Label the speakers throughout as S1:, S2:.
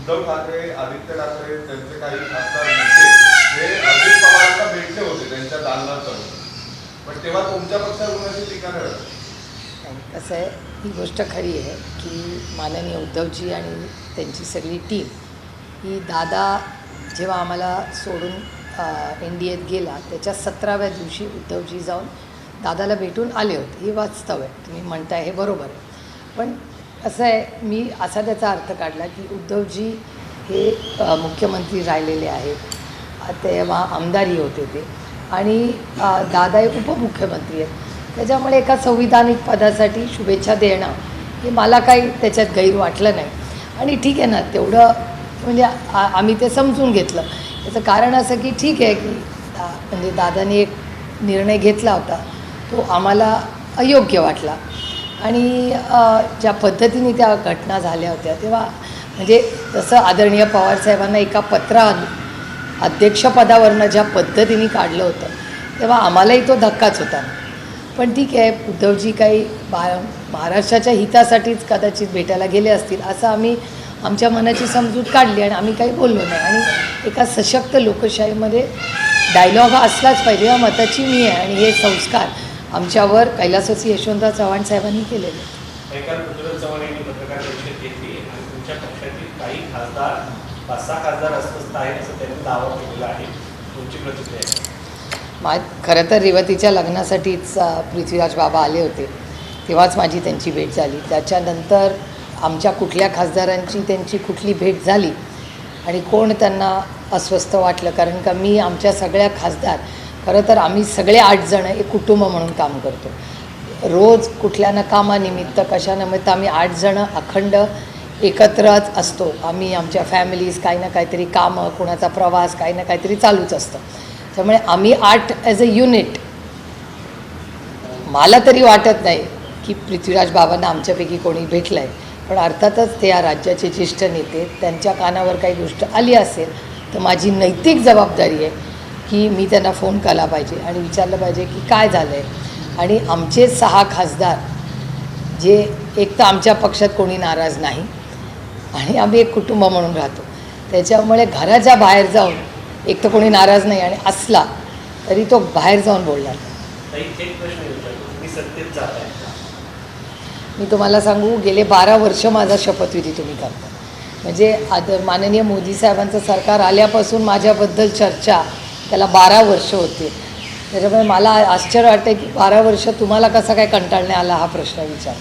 S1: उद्धव ठाकरे, आदित्य ठाकरे त्यांचे काही खासदार नेते हे अजित पवारांना भेटले होते त्यांच्या दालनात जाऊन, पण तेव्हा तुमच्या पक्षात कोणाची टीका करत?
S2: कसं आहे, ही गोष्ट खरी आहे की माननीय उद्धवजी आणि त्यांची सगळी टीम ही दादा जेव्हा आम्हाला सोडून NDAत गेला त्याच्या 17व्या दिवशी उद्धवजी जाऊन दादाला भेटून आले होते. हे वास्तव आहे, तुम्ही म्हणताय हे बरोबर आहे. पण असं आहे, मी असा त्याचा अर्थ काढला की उद्धवजी हे मुख्यमंत्री राहिलेले आहेत, तेव्हा आमदारही होते ते, आणि दादा हे उपमुख्यमंत्री आहेत. त्याच्यामुळे एका संविधानिक पदासाठी शुभेच्छा देणं हे मला काही त्याच्यात गैर वाटलं नाही. आणि ठीक आहे ना, तेवढं म्हणजे आम्ही ते समजून घेतलं. याचं कारण असं की ठीक आहे की म्हणजे दादाने एक निर्णय घेतला होता तो आम्हाला अयोग्य वाटला, आणि ज्या पद्धतीने त्या घटना झाल्या होत्या तेव्हा म्हणजे जसं आदरणीय पवारसाहेबांना एका अध्यक्षपदावरनं ज्या पद्धतीने काढलं होतं तेव्हा आम्हालाही तो धक्काच होता. पण ठीक आहे, उद्धवजी काही महाराष्ट्राच्या हितासाठीच कदाचित भेटायला गेले असतील असं आम्ही आमच्या मनाची समजूत काढली आणि आम्ही काही बोललो नाही. आणि एका सशक्त लोकशाहीमध्ये डायलॉग हा असलाच पाहिजे या मताची मी आहे, आणि हे संस्कार आमच्यावर कैलासवासी यशवंतराव चव्हाण साहेबांनी केलेले.
S3: पृथ्वीराज चव्हाण यांनी पत्रकार परिषद घेतली आणि तुमच्या पक्षातील काही खासदार 5-6 खासदार अस्वस्थ आहेत असं त्यांनी दावा केलेला आहे. तुमची प्रतिक्रिया?
S2: खरं तर रेवतीच्या लग्नासाठीच पृथ्वीराज बाबा आले होते, तेव्हाच माझी त्यांची भेट झाली. त्याच्यानंतर आमच्या कुठल्या खासदारांची त्यांची कुठली भेट झाली आणि कोण त्यांना अस्वस्थ वाटलं, कारण का मी आमच्या सगळ्या खासदार, खरं तर आम्ही सगळे 8 जण एक कुटुंब म्हणून काम करतो. रोज कुठल्या ना कामानिमित्त कशानिमित्त आम्ही 8 जण अखंड एकत्रच असतो. आम्ही आमच्या फॅमिलीज काही ना काहीतरी कामं, कुणाचा प्रवास, काही ना काहीतरी चालूच असतं. त्यामुळे आम्ही 8 ॲज अ युनिट, मला तरी वाटत नाही की पृथ्वीराज बाबांना आमच्यापैकी कोणी भेटलं आहे. पण अर्थातच ते या राज्याचे ज्येष्ठ नेते, त्यांच्या कानावर काही गोष्ट आली असेल तर माझी नैतिक जबाबदारी आहे की मी त्यांना फोन केला पाहिजे आणि विचारलं पाहिजे की काय झालं आहे. आणि आमचे 6 खासदार जे एक तर आमच्या पक्षात कोणी नाराज नाही आणि आम्ही एक कुटुंब म्हणून राहतो, त्याच्यामुळे घराच्या बाहेर जाऊन एक तर कोणी नाराज नाही आणि असला तरी तो बाहेर जाऊन बोलणार. मी तुम्हाला सांगू, गेले 12 वर्ष माझा शपथविधी तुम्ही करता. म्हणजे माननीय मोदी साहेबांचं सरकार आल्यापासून माझ्याबद्दल चर्चा त्याला 12 वर्ष होते. त्याच्यामुळे मला आश्चर्य वाटतं की 12 वर्ष तुम्हाला कसा काय कंटाळणे आला हा प्रश्न विचार.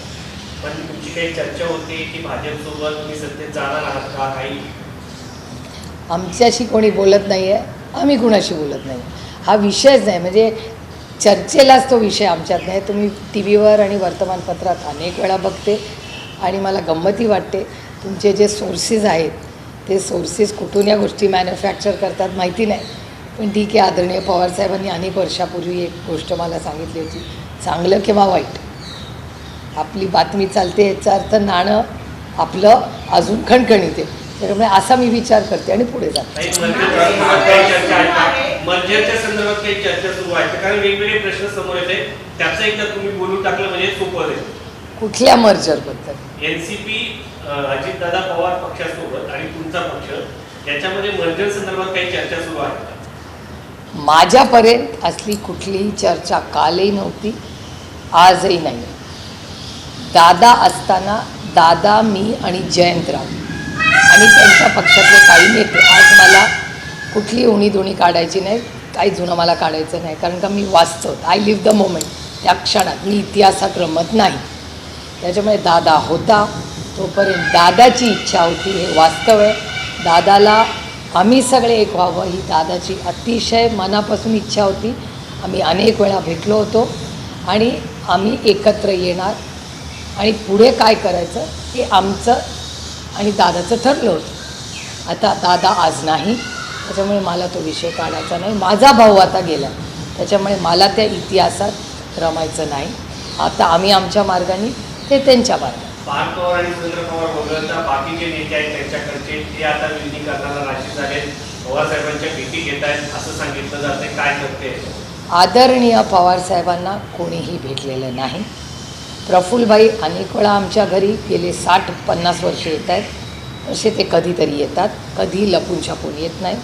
S3: पण तुमची काही चर्चा होती की भाजपसोबत तुम्ही सत्तेत जाणार आहात का? काही
S2: आमच्याशी कोणी बोलत नाही आहे, आम्ही कुणाशी बोलत नाही, हा विषयच नाही. म्हणजे चर्चेलाच तो विषय आमच्यात नाही. तुम्ही TV वर आणि वर्तमानपत्रात अनेक वेळा बघते आणि मला गंमती वाटते. तुमचे जे सोर्सेस आहेत ते सोर्सेस कुठून या गोष्टी मॅन्युफॅक्चर करतात माहिती नाही. पण ठीक आहे, आदरणीय पवारसाहेबांनी अनेक वर्षापूर्वी एक गोष्ट मला सांगितली होती, चांगलं किंवा वाईट आपली बातमी चालते याचा अर्थ नाणं आपलं अजून खणखणीत आहे. त्यामुळे असा मी विचार करते आणि पुढे जाते.
S3: मर्जरच्या संदर्भात काही चर्चा सुरू आहे, कारण वेगवेगळे प्रश्न समोर येते, त्याचं एकदा तुम्ही बोलून टाकलं म्हणजे सोपं आहे.
S2: कुठल्या मर्जरबद्दल?
S3: NCP अजितदादा पवार पक्षासोबत आणि तुमचा पक्ष याच्यामध्ये मर्जर संदर्भात काही चर्चा सुरू आहे?
S2: माझ्यापर्यंत असली कुठलीही चर्चा कालही नव्हती, आजही नाही. दादा असताना दादा, मी आणि जयंतराव आणि त्यांच्या पक्षातले काही नेते, आज मला कुठली उणीधुणी काढायची नाही, काही जुनं मला काढायचं नाही, कारण का मी वाचतो, आय लिव्ह द मोमेंट, त्या क्षणात. मी इतिहासात रमत नाही. त्याच्यामुळे दादा होता तोपर्यंत दादाची इच्छा होती, हे वास्तव आहे. दादाला आम्ही सगळे एक व्हावं ही दादाची अतिशय मनापासून इच्छा होती. आम्ही अनेक वेळा भेटलो होतो आणि आम्ही एकत्र येणार आणि पुढे काय करायचं हे आमचं आणि दादाचं ठरलं होतं. आता दादा आज नाही, त्याच्यामुळे मला तो विषय काढायचा नाही. माझा भाऊ आता गेला, त्याच्यामुळे मला त्या इतिहासात रमायचं नाही. आता आम्ही आमच्या मार्गाने, ते त्यांच्या मार्गाने.
S3: पार्थ पवार आणि सुरेंद्र पवार वगळता बाकी जे नेते आहेत त्यांच्याकडचे ते आता विलीनीकरणाला राजी झालेत, पवारसाहेबांच्या भेटी घेत आहेत असं सांगितलं जाते. काय करते?
S2: आदरणीय पवारसाहेबांना कोणीही भेटलेलं नाही. प्रफुल्लभाई अनेक वेळा आमच्या घरी गेले 60-50 वर्ष येत आहेत. असे ते कधीतरी येतात, कधी लपून छपून येत नाही.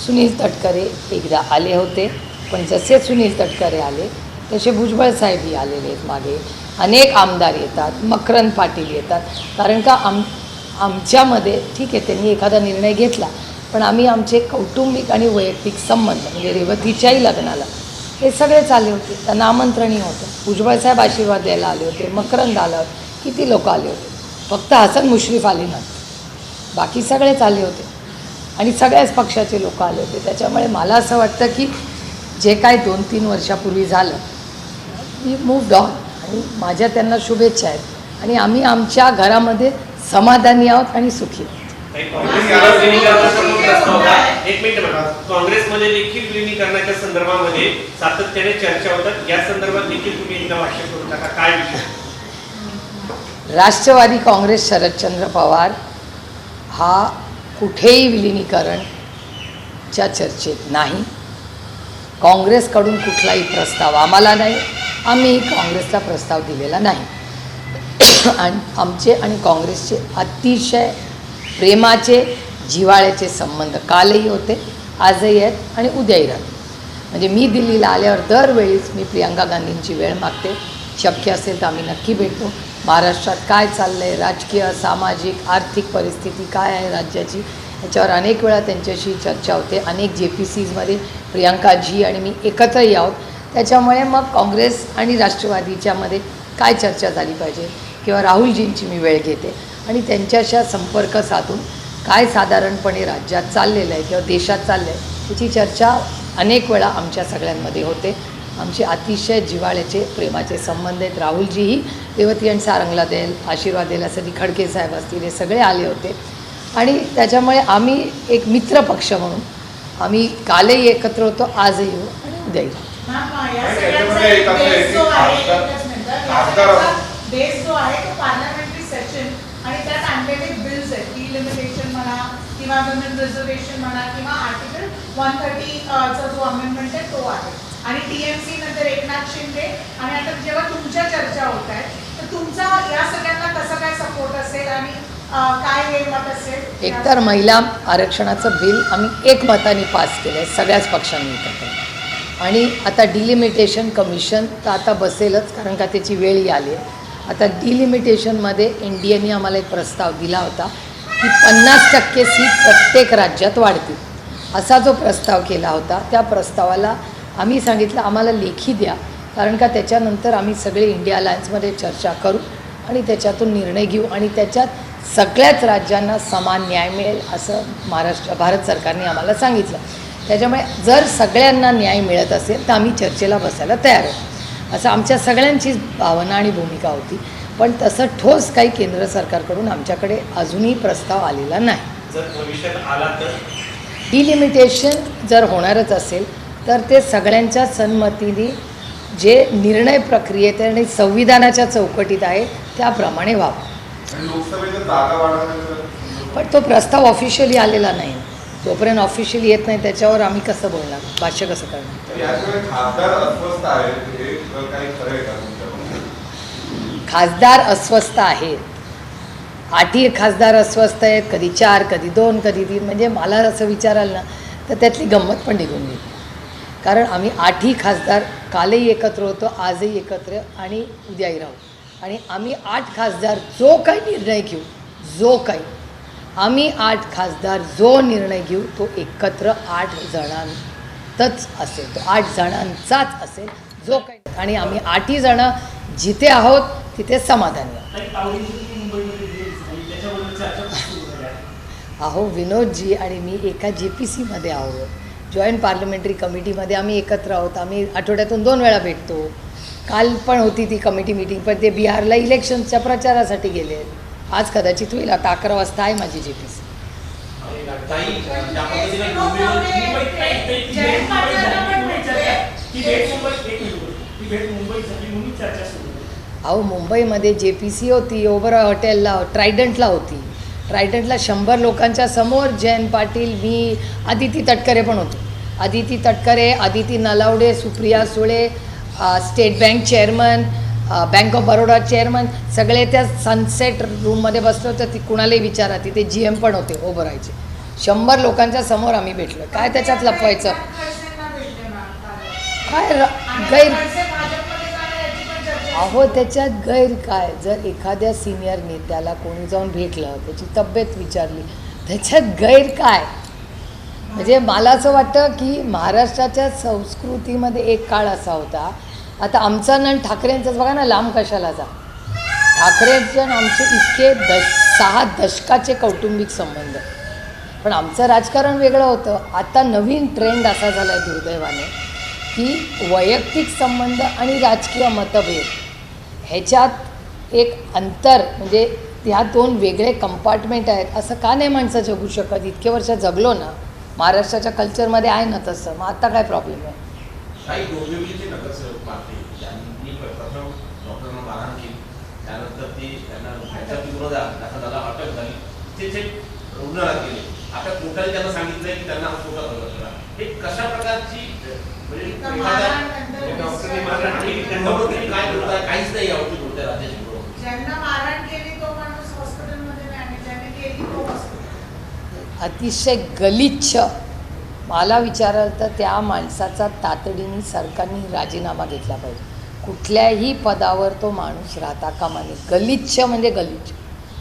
S2: सुनील तटकरे एकदा आले होते, पण जसे सुनील तटकरे आले तसे भुजबळ साहेबही आलेले आहेत मागे. अनेक आमदार येतात, मकरंद पाटील येतात. कारण का आमच्यामध्ये ठीक आहे त्यांनी एखादा निर्णय घेतला, पण आम्ही आमचे कौटुंबिक आणि वैयक्तिक संबंध म्हणजे रेवतीच्याही लग्नाला हे सगळेच आले होते. त्यांना आमंत्रणही होतं. भुजबळ साहेब आशीर्वाद द्यायला आले होते, मकरंद आलं, किती लोक आले होते. फक्त हसन मुश्रीफ आले नव्हते, बाकी सगळेच आले होते आणि सगळ्याच पक्षाचे लोक आले होते. त्याच्यामुळे मला असं वाटतं की जे काय 2-3 वर्षापूर्वी झालं मी मूव्ड ऑन आणि माझ्या त्यांना शुभेच्छा आहेत आणि आम्ही आमच्या घरामध्ये समाधानी आहोत आणि सुखी आहोत.
S3: एक मिनिट बघा, काँग्रेसमध्ये देखील विलीनीकरणाच्या संदर्भामध्ये सातत्याने चर्चा होतात. या संदर्भात देखील तुम्ही एकदा भाष्य करू नका, काय विषय?
S2: राष्ट्रवादी काँग्रेस शरदचंद्र पवार हा कुठेही विलिनीकरणच्या चर्चेत नाही. काँग्रेसकडून कुठलाही प्रस्ताव आम्हाला नाही, आम्ही काँग्रेसला प्रस्ताव दिलेला नाही. आणि आमचे आणि काँग्रेसचे अतिशय प्रेमाचे जिव्हाळ्याचे संबंध कालही होते, आजही आहेत आणि उद्याही राहतील. म्हणजे मी दिल्लीला आल्यावर दरवेळीच मी प्रियंका गांधींची वेळ मागते. शक्य असेल तर आम्ही नक्की भेटतो. महाराष्ट्रात काय चाललं आहे, राजकीय, सामाजिक, आर्थिक परिस्थिती काय आहे राज्याची, याच्यावर अनेक वेळा त्यांच्याशी चर्चा होते. अनेक JPCजमध्ये प्रियंकाजी आणि मी एकत्रही आहोत. त्याच्यामुळे मग काँग्रेस आणि राष्ट्रवादीच्यामध्ये काय चर्चा झाली पाहिजे किंवा राहुलजींची मी वेळ घेते आणि त्यांच्याशी संपर्क साधून काय साधारणपणे राज्यात चाललेलं आहे किंवा देशात चाललं आहे याची चर्चा अनेक वेळा आमच्या सगळ्यांमध्ये होते. आमचे अतिशय जिव्हाळ्याचे प्रेमाचे संबंध आहेत. राहुलजीही रेवती आणि सारंगला आशीर्वाद द्यायसाठी खडके साहेब असतील हे सगळे आले होते आणि त्याच्यामुळे आम्ही एक मित्र पक्ष म्हणून आम्ही कालही एकत्र होतो, आजही येऊ आणि उद्याही.
S4: बेस जो आहे तो पार्लमेंटरी सेशन आणि त्यात आणलेले बिल्स आहेत, डिलिमिटेशन म्हणा किंवा वुमेन रिझर्वेशन म्हणा किंवा आर्टिकल 130 चा जो अमेंडमेंट आहे तो आहे. आणि TMC नंतर एकनाथ शिंदे आणि आता जेव्हा तुमच्या चर्चा होत आहेत तर तुमचा या सगळ्यांना कसं काय सपोर्ट असेल आणि काय हे मत असेल?
S2: एकतर महिला आरक्षणाचं बिल आम्ही एकमताने पास केलं आहे सगळ्याच पक्षांनी एकत्र. आणि आता डिलिमिटेशन कमिशन तर आता बसेलच, कारण का त्याची वेळही आली आहे. आता डिलिमिटेशनमध्ये NDAने आम्हाला एक प्रस्ताव दिला होता की 50% सीट प्रत्येक राज्यात वाढतील, असा जो प्रस्ताव केला होता. त्या प्रस्तावाला आम्ही सांगितलं आम्हाला लेखी द्या, कारण का त्याच्यानंतर आम्ही सगळे इंडिया अलायन्समध्ये चर्चा करू आणि त्याच्यातून निर्णय घेऊ आणि त्याच्यात सगळ्याच राज्यांना समान न्याय मिळेल असं भारत सरकारने आम्हाला सांगितलं. त्याच्यामुळे जर सगळ्यांना न्याय मिळत असेल तर आम्ही चर्चेला बसायला तयार आहोत, असं आमच्या सगळ्यांचीच भावना आणि भूमिका होती. पण तसं ठोस काही केंद्र सरकारकडून आमच्याकडे अजूनही प्रस्ताव आलेला नाही.
S3: जर भविष्यात आला तर
S2: डिलिमिटेशन जर होणारच असेल तर ते सगळ्यांच्या संमतीने जे निर्णय प्रक्रियेत आणि संविधानाच्या चौकटीत आहे त्याप्रमाणे व्हावं.
S1: लोकसभेच्या जागा वाढवण्याचं
S2: पण तो प्रस्ताव ऑफिशियली आलेला नाही. जोपर्यंत ऑफिशियली येत नाही त्याच्यावर आम्ही कसं बोलणार, भाष्य कसं करणार?
S1: याशिवाय खासदार अस्वस्थ आहेत, हे काही खरं आहे का तुमच्या?
S2: खासदार अस्वस्थ आहेत. 8ही खासदार अस्वस्थ आहेत, कधी 4, कधी 2, कधी 3. म्हणजे मला असं विचाराल ना तर त्यातली गंमत पण निघून गेली. कारण आम्ही 8ही खासदार कालही एकत्र होतो, आजही एकत्र आणि उद्याही राहू. आणि आम्ही 8 खासदार जो काही निर्णय घेऊ, आम्ही 8 खासदार जो निर्णय घेऊ तो एकत्र 8 जणांतच असेल, तो 8 जणांचाच असेल जो काही. आणि आम्ही 8ही जणं जिथे आहोत तिथे समाधानी आहोत. अहो विनोदजी आणि मी एका JPCमध्ये आहोत, जॉईंट पार्लमेंटरी कमिटीमध्ये आम्ही एकत्र आहोत. आम्ही आठवड्यातून 2 वेळा भेटतो. काल पण होती ती कमिटी मीटिंग, पण ते बिहारला इलेक्शनच्या प्रचारासाठी गेले. आज कदाचित होईल. आता 11 वाजता आहे माझी JPC. अहो मुंबईमध्ये JPC होती, ओबरॉय हॉटेलला, ट्रायडंटला होती. ट्रायडंटला 100 लोकांच्या समोर जयंत पाटील, मी, आदिती तटकरे पण होतो. Aditi Tatkare, Aditi Nalawade, Supriya Sule, state bank chairman, bank of Baroda chairman सगळे त्या सनसेट रूममध्ये बसलो होते. ती कुणालाही विचारा, तिथे GM पण होते उभं राहायचे. 100 लोकांच्या समोर आम्ही भेटलो. काय त्याच्यात लपवायचं?
S4: खडसेंना भेटले मॅम काल.
S2: काय
S4: आणि
S2: गैर
S4: खडसे भाजपमध्ये जाणार याची पण चर्चा
S2: अहो त्याच्यात गैर काय? जर एखाद्या सिनियर नेत्याला कोणी जाऊन भेटलं, त्याची तब्येत विचारली, त्याच्यात गैर काय? म्हणजे मला असं वाटतं की महाराष्ट्राच्या संस्कृतीमध्ये एक काळ असा होता. आता आमचा न ठाकरेंचंच बघा ना, लांब कशाला जा. ठाकरेंचे आणि आमचे इतके 6 दशकाचे कौटुंबिक संबंध, पण आमचं राजकारण वेगळं होतं. आता नवीन ट्रेंड असा झाला आहे दुर्दैवाने की वैयक्तिक संबंध आणि राजकीय मतभेद ह्याच्यात एक अंतर, म्हणजे ह्या 2 वेगळे कंपार्टमेंट आहेत. असं का नाही माणसं जगू शकत? इतके वर्ष जगलो ना, महाराष्ट्राच्या कल्चरमध्ये आहे ना तसं. मग आता काय प्रॉब्लेम आहे?
S5: काही डोंबिवलीचे नगरसेवक पार्टी ज्यांनी प्रथम डॉक्टरांना मारहाण केली, त्यानंतर ती त्यांना ह्याच्या विरोधात दाखल झाला, अटक झाली, ते जे रुग्णालयात गेले. आता कोर्टाने त्यांना सांगितलंय की त्यांना हॉस्पिटल करा. हे कशा प्रकारची म्हणजे
S3: डॉक्टरने मारहाण केली, त्यांना
S5: काय बोलताय? काहीच नाही यावरती बोलताय राज्याची बरोबर.
S4: ज्यांना मारहाण केली तो माणूस हॉस्पिटलमध्ये नाही आणि ज्याने केली तो हॉस्पिटल.
S2: अतिशय गलिच्छ. मला विचाराल तर त्या माणसाचा तातडीने सरकारने राजीनामा घेतला पाहिजे. कुठल्याही पदावर तो माणूस राहता कामा नये. गलिच्छ म्हणजे गलिच्छ.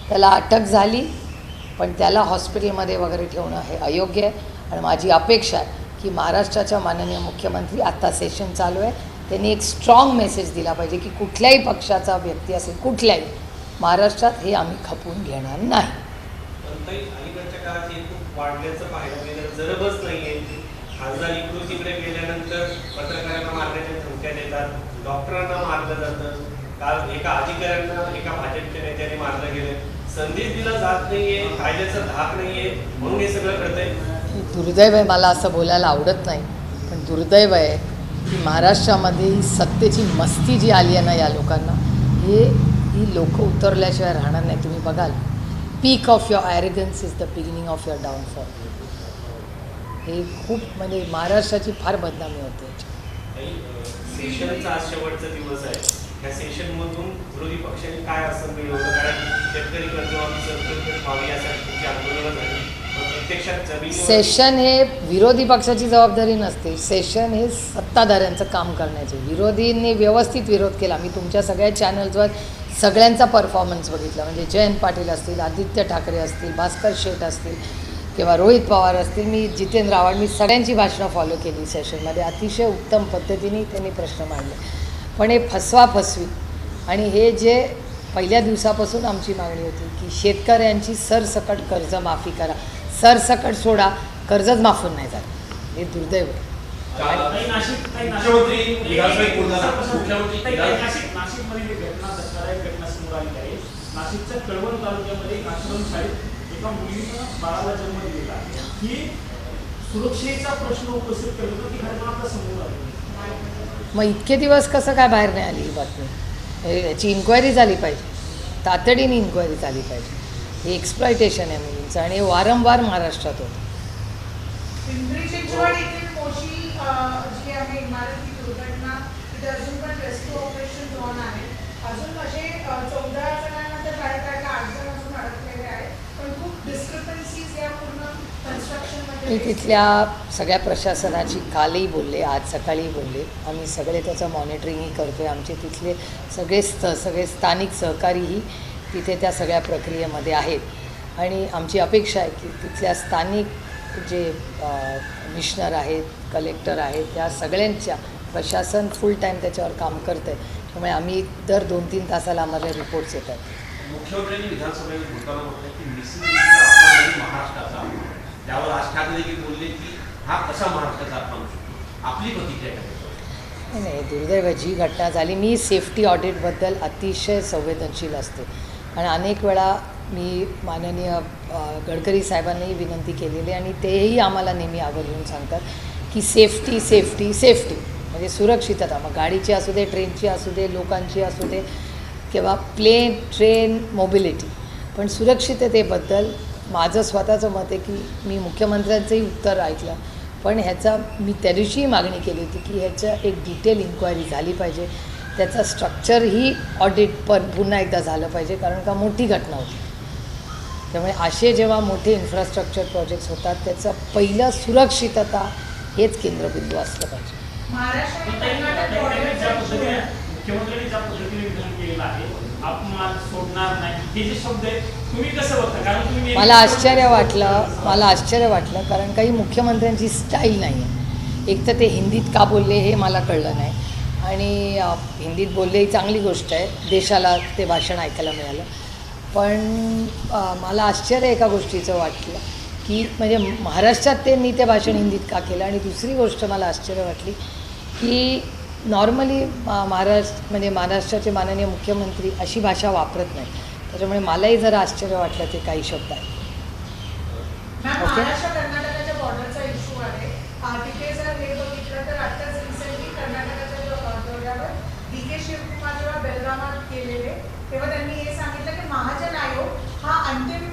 S2: त्याला अटक झाली, पण त्याला हॉस्पिटलमध्ये वगैरे ठेवणं हे अयोग्य आहे. आणि माझी अपेक्षा आहे की महाराष्ट्राच्या माननीय मुख्यमंत्री, आता सेशन चालू आहे, त्यांनी एक स्ट्रॉंग मेसेज दिला पाहिजे की कुठल्याही पक्षाचा व्यक्ती असेल, कुठल्याही, महाराष्ट्रात हे आम्ही खपवून घेणार नाही.
S3: पण ताई, अलीकडच्या काळात हे खूप वाढल्याचं पाहायला मिळालं. जरबच नाहीये. खासदार इकडून तिकडे गेल्यानंतर पत्रकारांना मारण्याच्या धमक्या देतात, डॉक्टरांना मारलं जातं. काल एका अधिकाऱ्यांना एका भाजपच्या नेत्याने मारलं गेलं. संदेश दिला जात नाहीये, कायद्याचा धाक नाहीये, म्हणून हे सगळं घडतंय.
S2: दुर्दैव आहे. मला असं बोलायला आवडत नाही, पण दुर्दैव आहे की महाराष्ट्रामध्ये ही सत्तेची मस्ती जी आली आहे ना या लोकांना, ही लोक उतरल्याशिवाय राहणार नाही. तुम्ही बघाल, peak of your arrogance is the beginning of your downfall. हे खूप म्हणजे महाराष्ट्राची फार बदनामी होते.
S3: सेशनचा आज शेवटचा दिवस आहे. या सेशनमधून विरोधी पक्षांनी काय असं मिळवलं? कारण शेतकरी कर्जमाफी सरसकट व्हावी यासाठी तुमची आंदोलनं झाली, पण प्रत्यक्षात जमिनीवर
S2: सेशन हे विरोधी पक्षाची जबाबदारी नसते. सेशन हे सत्ताधाऱ्यांचं काम करण्याचे. विरोधींनी व्यवस्थित विरोध केला. मी तुमच्या सगळ्या चॅनल्सवर सगळ्यांचा परफॉर्मन्स बघितला. म्हणजे जयंत पाटील असतील, आदित्य ठाकरे असतील, भास्कर शेठ असतील किंवा रोहित पवार असतील, मी जितेंद्र आव्हाड, मी सगळ्यांची भाषणं फॉलो केली सेशनमध्ये. अतिशय उत्तम पद्धतीने त्यांनी प्रश्न मांडले. पण हे फसवाफसवी आणि हे जे पहिल्या दिवसापासून आमची मागणी होती की शेतकऱ्यांची सरसकट कर्जमाफी करा, सरसकट सोडा, कर्जच माफून नाही झालं. हे दुर्दैव आहे.
S5: मुख्यमंत्री विधानसभेत बोलताना मुख्यमंत्री
S6: नाशिकमध्ये एक घटना समोर आली आहे. नाशिकच्या कळवण तालुक्यामध्ये एक आश्रम शाळेत एका मुलीनं बाळाला जन्म दिलेला आहे. ही सुरक्षेचा प्रश्न उपस्थित करत होती. ही घटना आता समोर आली.
S2: मग इतके दिवस कसं काय बाहेर नाही आली ही बातमी? याची इन्क्वायरी झाली पाहिजे, तातडीने इन्क्वायरी झाली पाहिजे. हे एक्सप्लॉयटेशन आहे मुलींचं आणि हे वारंवार महाराष्ट्रात होतं.
S4: पिंपरी चिंचवड येथील मोशी जी आहे इमारती दुर्घटना, तिथे अजून पण रेस्क्यू ऑपरेशन ऑन आहे. अजून असे 14 जणांनंतर काय 8 जण अजून अडकलेले आहेत. पण खूप डिस्क्रिपन्सीज या पूर्ण कन्स्ट्रक्शनमध्ये.
S2: मी तिथल्या सगळ्या प्रशासनाची कालही बोलले, आज सकाळी बोलले. आम्ही सगळे त्याचं मॉनिटरिंगही करतो आहे. आमचे तिथले सगळे स्थानिक सहकारीही तिथे त्या सगळ्या प्रक्रियेमध्ये आहेत. आणि आमची अपेक्षा आहे की तिथल्या स्थानिक जे कमिशनर आहेत, कलेक्टर आहेत, त्या सगळ्यांच्या प्रशासन फुल टाईम त्याच्यावर काम करतं आहे. त्यामुळे आम्ही दर 2-3 तासाला आम्हाला रिपोर्ट्स येतात.
S5: मुख्यमंत्र्यांनी विधानसभेत बोलताना म्हटलं की मिसिंग अपमान महाराष्ट्राचा अपमान. त्यावर राज ठाकरे देखील बोलले की हा कसा महाराष्ट्राचा अपमान होऊ शकतो. आपली प्रतिक्रिया काय?
S2: नाही, दुर्दैव जी घटना झाली. मी सेफ्टी ऑडिटबद्दल अतिशय संवेदनशील असते आणि अनेक वेळा मी माननीय गडकरी साहेबांनाही विनंती केलेली आणि तेही आम्हाला नेहमी आवर्जून सांगतात की सेफ्टी सेफ्टी सेफ्टी म्हणजे सुरक्षितता. मग गाडीची असू दे, ट्रेनची असू दे, लोकांची असू दे किंवा प्लेन ट्रेन मोबिलिटी. पण सुरक्षिततेबद्दल माझं स्वतःचं मत आहे की मी मुख्यमंत्र्यांचंही उत्तर ऐकलं, पण ह्याचा मी त्या दिवशीही मागणी केली होती की ह्याच्या एक डिटेल इन्क्वायरी झाली पाहिजे त्याचं स्ट्रक्चरही ऑडिट पण पुन्हा एकदा झालं पाहिजे, कारण का मोठी घटना होती. त्यामुळे असे जेव्हा मोठे इन्फ्रास्ट्रक्चर प्रोजेक्ट्स होतात त्याचं पहिलं सुरक्षितता हेच केंद्रबिंदू असलं पाहिजे.
S4: महाराष्ट्र आणि
S6: पण ताई,
S4: कर्नाटक
S6: ज्या
S4: बॉर्डरचा इश्यू
S6: पद्धतीने
S4: आहे.
S6: मुख्यमंत्र्यांनी ज्या पद्धतीने विधान केलेलं आहे, अपमान सोडणार नाही, हे जे शब्द आहेत तुम्ही कसं बघता? कारण तुम्ही
S2: मला आश्चर्य वाटलं कारण काही मुख्यमंत्र्यांची स्टाईल नाही आहे. एक तर ते हिंदीत का बोलले हे मला कळलं नाही, आणि हिंदीत बोलले ही चांगली गोष्ट आहे, देशाला ते भाषण ऐकायला मिळालं. पण मला आश्चर्य एका गोष्टीचं वाटलं की म्हणजे महाराष्ट्रात त्यांनी ते भाषण हिंदीत का केलं. आणि दुसरी गोष्ट मला आश्चर्य वाटली की नॉर्मली महाराष्ट्राचे माननीय मुख्यमंत्री अशी भाषा वापरत नाही. त्याच्यामुळे मलाही जरा आश्चर्य वाटलं ते काही शब्द आहेत.
S4: Ma'am,
S2: okay.
S4: महाराष्ट्र कर्नाटकाच्या बॉर्डरचा इश्यू आहे. तिथे जर हे बघितलं तर आत्ताच रिसेंटली कर्नाटकाच्या दौऱ्यावर DK शिवकुमार जेव्हा बेलगामात गेलेले तेव्हा त्यांनी हे सांगितलं की महाजन आयोग हा अंतिम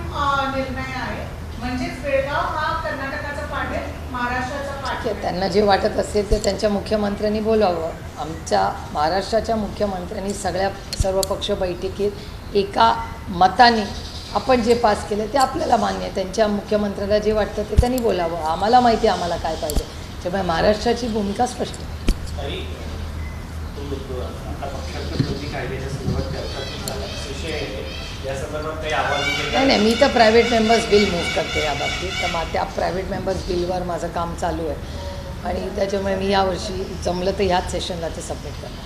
S4: निर्णय आहे. म्हणजेच बेळगाव हा कर्नाटकाचा पाठ आहे, महाराष्ट्राचा पाठ
S2: ठीक आहे,
S4: आहे.
S2: त्यांना जे वाटत असेल ते त्यांच्या मुख्यमंत्र्यांनी बोलावं. आमच्या महाराष्ट्राच्या मुख्यमंत्र्यांनी सर्व पक्ष बैठकीत एका मताने आपण जे पास केलं ते आपल्याला मान्य आहे. त्यांच्या मुख्यमंत्र्याला जे वाटतं ते त्यांनी बोलावं. आम्हाला माहिती आहे आम्हाला काय पाहिजे. त्यामुळे महाराष्ट्राची भूमिका स्पष्ट आहे.
S3: तरी आता पक्षांतर कृती कायद्याच्या संदर्भात चर्चा झाला विषय आहे. या संदर्भात काही आवाज
S2: नाही, मी तर प्रायव्हेट मेंबर्स बिल मूव्ह करते या बाबतीत. तर त्या प्रायव्हेट मेंबर्स बिलवर माझं काम चालू आहे आणि त्याच्यामुळे मी यावर्षी जमलं तर ह्याच सेशनला ते सबमिट करणार.